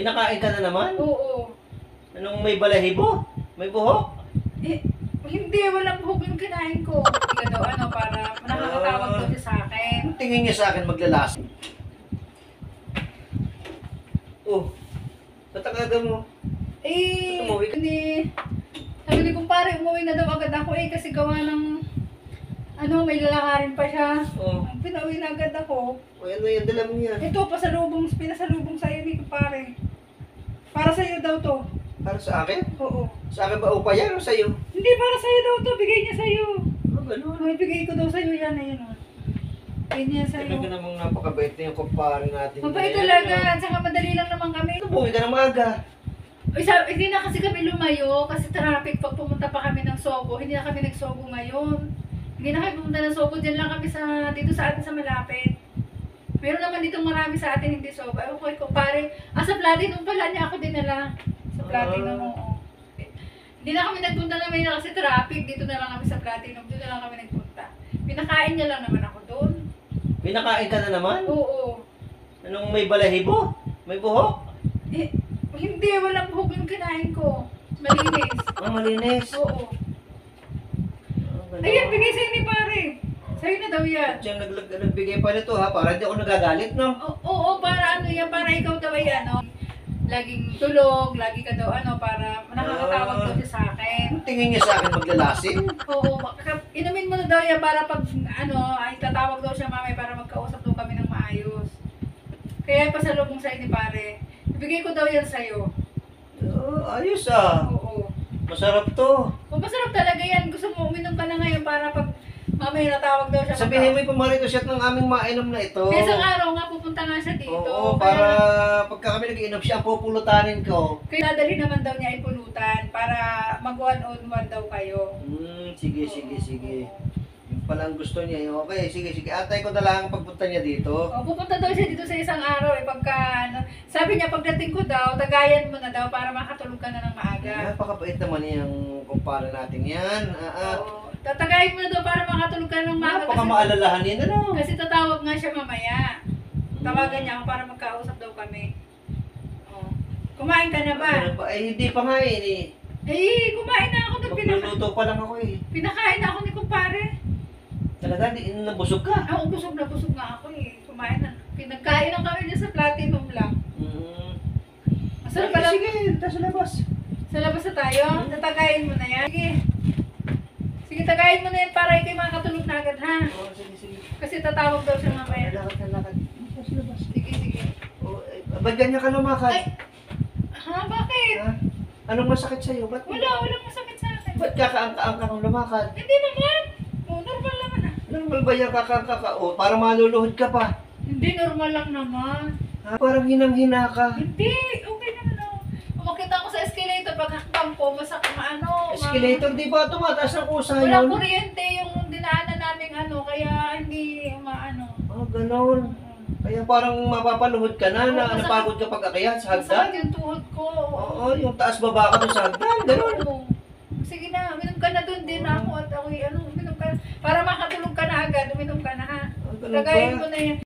May nakain ka na naman? Oo. Anong may balahibo? May buhok? Eh, hindi, walang buhok yung kinain ko. Hindi ka daw, para nakakatawag daw siya sa akin. Ang tingin niya sa akin maglalasing. Oh, tatagaga mo. Eh, Umuwi ka? hindi. Sabi ni kumpare, umuwi na daw agad ako kasi gawa ng, may lalakarin pa siya. Oh, Pinauwi na agad ako. o ano yan, dala mo yan. Ito, pinasalubong sa'yo ni kumpare. Para sa'yo daw to. Para sa akin? Oo. Sa akin ba upa yan o sa'yo? Hindi, para sa'yo daw to. Bigay niya sa'yo. Oh, ganun. May bigay ko daw sa'yo yan, ayun o. Bigay niya sa'yo. Talaga namang napakabait na yung kumpare natin. Mabait Ngayon, talaga. ano? At saka madali lang naman kami. Umuwi ka ng maaga. Hindi na kasi kami lumayo kasi traffic pag pumunta pa kami ng Sogo. Hindi na kami nag-Sogo ngayon. Hindi na kami pumunta ng Sogo. Diyan lang kami dito sa atin sa malapit. Meron naman dito marami sa atin hindi Sogo. Okay, kumpare. Sa Platinum pala niya ako dinala. Sa Platinum, oo. Hindi na kami nagpunta na Maynila kasi traffic. Dito na lang kami sa Platinum. Dito na lang kami nagpunta. Pinakain niya lang naman ako doon. May nakain ka na naman? Oo. Anong may balahibo? May buhok? Eh, hindi. Walang buhok yung kinain ko. Malinis. Malinis. Oo. Oh, ganun. Ayan, bigay sa'yo ni pare. Sa'yo na daw yan. Diyan nagbigay pa nito ha, para hindi ako nagagalit, no? Oo, para yan, para ikaw daw ay laging tulog, lagi ka daw para nakakatawag daw siya sa akin. Ang tingin niya sa akin maglalasing? Oo, inumin mo na daw yan para pag ay tatawag daw siya mamay para magkausap daw kami ng maayos. Kaya pasalubong sa'yo ni pare. Ibigay ko daw yan sa'yo. Oh, ayos ah. Oo. Masarap to. Kung masarap talaga yan, gusto mo uminom ka na ngayon para pag mamay natawag daw siya. Sabihin mo yung pumarito siya ng aming mainom na ito. Kaya isang araw nga pupunta nga siya dito. Oo, para pagka kami nag-iinom siya, ang pupulutanin ko. Kaya dadali naman daw niya ipulutan para mag one-on-one daw kayo. Sige. Yung pala ang gusto niya. Okay, sige. Atay ko na lang pagpunta niya dito. Pupunta daw siya dito sa isang araw sabi niya pagdating ko daw, tagayan mo na daw para makatulog ka na ng maaga. Napakabait naman yung kumpara natin yan. Oo. Tatagayin mo na daw para makatulog ka ng maaga. Napakamaalalahanin, ano? Kasi tatawag nga siya mamaya. Tawagan niya ako para magkausap daw kami. Oh. Kumain ka na ba? Ano ba? Hindi pa nga eh. Kumain na ako. Magluluto pa lang ako eh. Pinakain na ako ni kumpare. Talaga, nabusog ka. Busog na nga ako eh. Kumain na. Pinagkain lang kami niya sa Platinum lang. Masarap pala. Sige, tayo sa labas. Sa labas na tayo. Tatagayin mo na yan. Sige, tagayin mo na yan para ikay makatulog na agad, ha? Oo, sige. Kasi tatawag daw siya mamaya. Lakad. Tayo sa labas. Sige. Ba't ganyan ka lumakad? Ay! Bakit? Ha? Anong masakit sa'yo? Ba't Walang masakit sa akin. Ba't kakaangka-angka ng lumakad? Hindi naman. Normal naman ah. Normal ba yung kakaangka ka? O, parang maluluhod ka pa. Hindi, normal lang naman. Parang hinang-hina ka. Hindi, okay naman ako. Umakita ako sa escalator pagkakam ko, Escalator, di ba? Tumataas ang kusa Walang yun. kuryente yung dinaanan naming kaya hindi umaano. Ganon. Kaya parang mapapaluhod ka na, napagod ka pag akyat sa hagdan. Masakit yung tuhod ko. Oo, yung taas baba ka dun sa hagdan, ganon. Oo. Sige na, uminom ka na dun din ako at ako uminom ka na. Para makatulog ka na agad, uminom ka na ha. Ganun Lagayin ba? mo na yan.